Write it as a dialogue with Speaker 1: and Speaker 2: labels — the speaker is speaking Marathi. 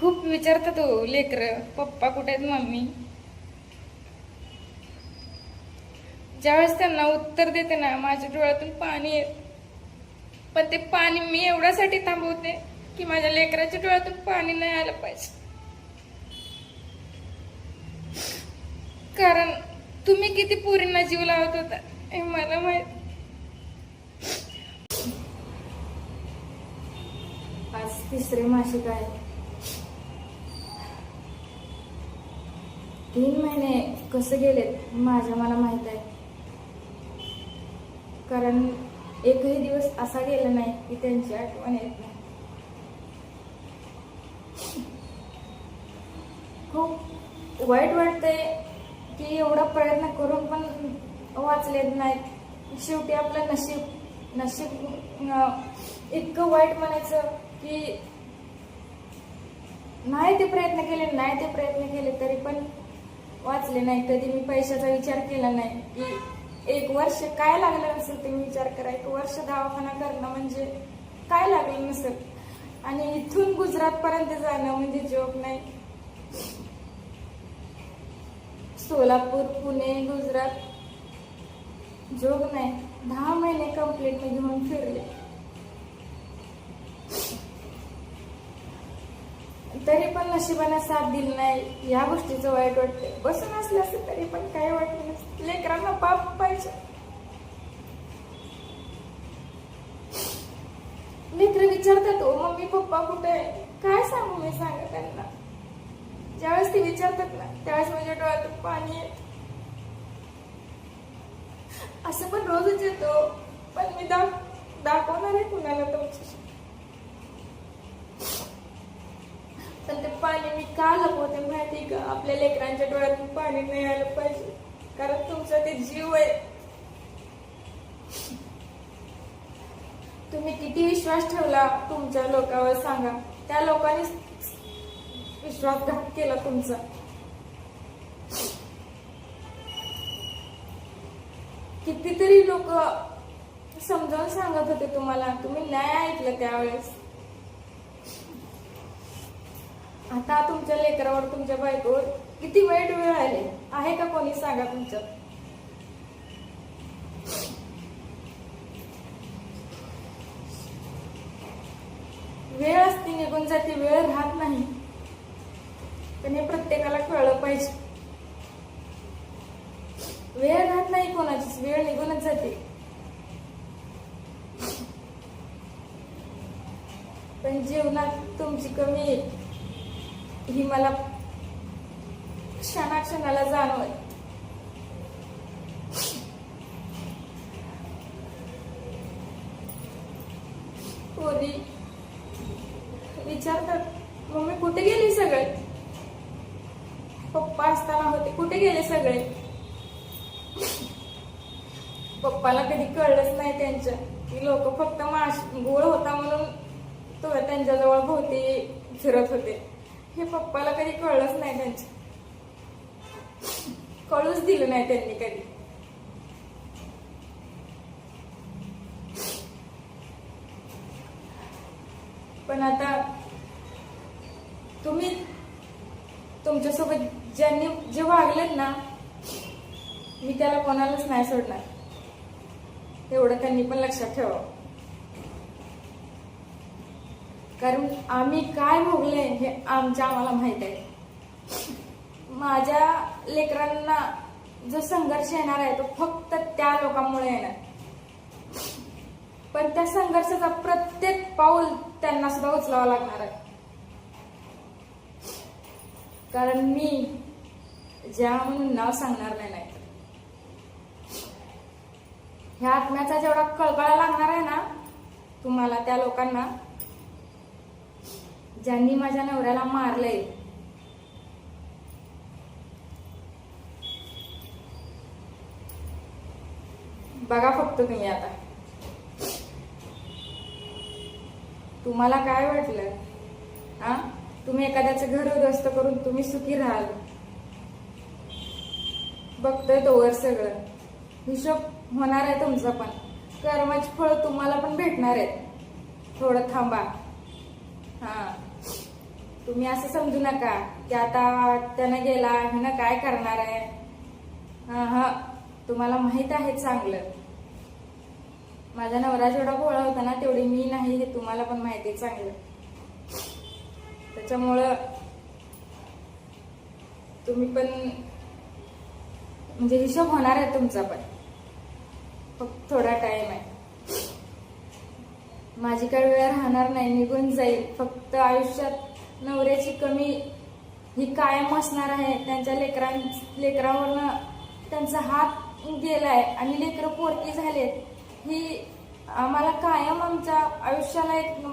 Speaker 1: खूप विचारतात हो लेकरं, पप्पा कुठे आहेत, मम्मी. ज्यावेळेस त्यांना उत्तर देते ना, माझ्या डोळ्यातून पाणी येत. पण ते पाणी मी एवढ्यासाठी थांबवते की माझ्या लेकराच्या डोळ्यातून पाणी नाही आलं पाहिजे. कारण तुम्ही किती पोरींना जीव लावत होता हे मला माहित. आज तिसरे मासिक आहे. 3 महिने कसे गेलेत मला माहित आहे. कारण एकही दिवस असा गेला नाही की त्यांची आठवण येत नाही. खूप वाईट वाटतंय की एवढा प्रयत्न करून पण वाचलेत नाहीत. शेवटी आपलं नशीब इतकं वाईट म्हणायचं की नाही ते प्रयत्न केले तरी पण वाचले नाही. कधी मी पैशाचा विचार केला नाही की 1 वर्ष काय लागलं नसेल ते विचार करा. 1 वर्ष दवाखाना करणं म्हणजे काय लागलं नसेल. आणि इथून गुजरात पर्यंत जाणं म्हणजे जोक नाही. सोलापूर, पुणे, गुजरात जोक नाही. 10 महिने कंप्लीट मी घेऊन फिरले. तरी पण नशिबाने साथ दिली नाही. या गोष्टीचं वाईट वाटते. बसून असलं असं तरी पण काय वाटत नसतं. लेकरांना बाप पाहिजे. लेकर विचारतात हो, मम्मी पप्पा कुठे आहे. काय सांगू मी, सांगा त्यांना. ज्यावेळेस ते विचारतात ना त्यावेळेस माझ्या डोळ्यातून पाणी येत. असं पण रोजच येतो. पण मी दाखवणार आहे कुणाला तुमच्याशी. पण ते पाणी मी का लपवते माहिती का? आपल्या लेकरांच्या डोळ्यातून पाणी नाही आलं पाहिजे. कारण तुमचा ते जीव आहे. तुम्ही किती विश्वास ठेवला तुमच्या लोकांवर सांगा. त्या लोकांनी विश्वासघात केला तुमचा. कितीतरी लोक समजावून सांगत होते तुम्हाला, तुम्ही नाही ऐकलं त्यावेळेस. आता तुमच्या लेकरावर, तुमच्या बायकोवर किती वाईट वेळ आले आहे का कोणी सांगा तुमच्या. वेळ असते निघून जाते, वेळ राहत नाही. पण हे प्रत्येकाला कळलं पाहिजे. वेळ राहत नाही कोणाचीच, वेळ निघूनच जाते. पण जीवनात तुमची कमी ही मला क्षणाक्षणाला जाणवत. पोरी विचारतात, मम्मी कुठे गेले सगळे. पप्पा असताना होते, कुठे गेले सगळे. पप्पाला कधी कळलंच नाही त्यांच्या की लोक फक्त गोळ होता म्हणून तो त्यांच्याजवळ भोवती फिरत होते. हे पप्पाला कधी कळलंच नाही त्यांच्या. कळूच दिलं नाही त्यांनी कधी. पण आता तुम्ही तुमच्यासोबत ज्यांनी जे वागलेत ना, मी त्याला कोणालाच नाही सोडणार. एवढं त्यांनी पण लक्षात ठेवा. कारण आम्ही काय भोगले हे आम्हाला माहित आहे. माझ्या लेकरांना जो संघर्ष येणार आहे तो फक्त त्या लोकांमुळे येणार. पण त्या संघर्षाचा प्रत्येक पाऊल त्यांना सुद्धा उचलावा लागणार आहे. कारण मी ज्या म्हणून नाव सांगणार नाही. ह्या आत्म्याचा जेवढा कळकळा लागणार आहे ना तुम्हाला, त्या लोकांना ज्यांनी माझ्या नवऱ्याला मारलंय. बघा फक्त तुम्ही आता. तुम्हाला काय वाटलं हा? तुम्ही एखाद्याचं घर उद्ध्वस्त करून तुम्ही सुखी राहाल. बघतोय तो वर सगळं. हिशोब होणार आहे तुमचा पण. कर्माची फळ तुम्हाला पण भेटणार आहेत. थोडं थांबा. हा तुम्ही असं समजू नका की आता त्यानं गेला हिनं काय करणार आहे. हा तुम्हाला माहित आहे चांगलं. माझा नवरा जेवढा भोळा होता ना तेवढी मी नाही हे तुम्हाला पण माहिती आहे चांगलं. त्याच्यामुळं तुम्ही पण म्हणजे हिशोब होणार आहे तुमचा पण. फक्त थोडा टाइम आहे. माझी काही वेळ राहणार नाही, निघून जाईल. फक्त आयुष्यात नवऱ्याची कमी ही कायम असणार आहे. त्यांच्या लेकरांवरनं त्यांचा हात गेलाय आणि लेकरं पोरकी झालेत ही आम्हाला कायम आमच्या आयुष्याला एक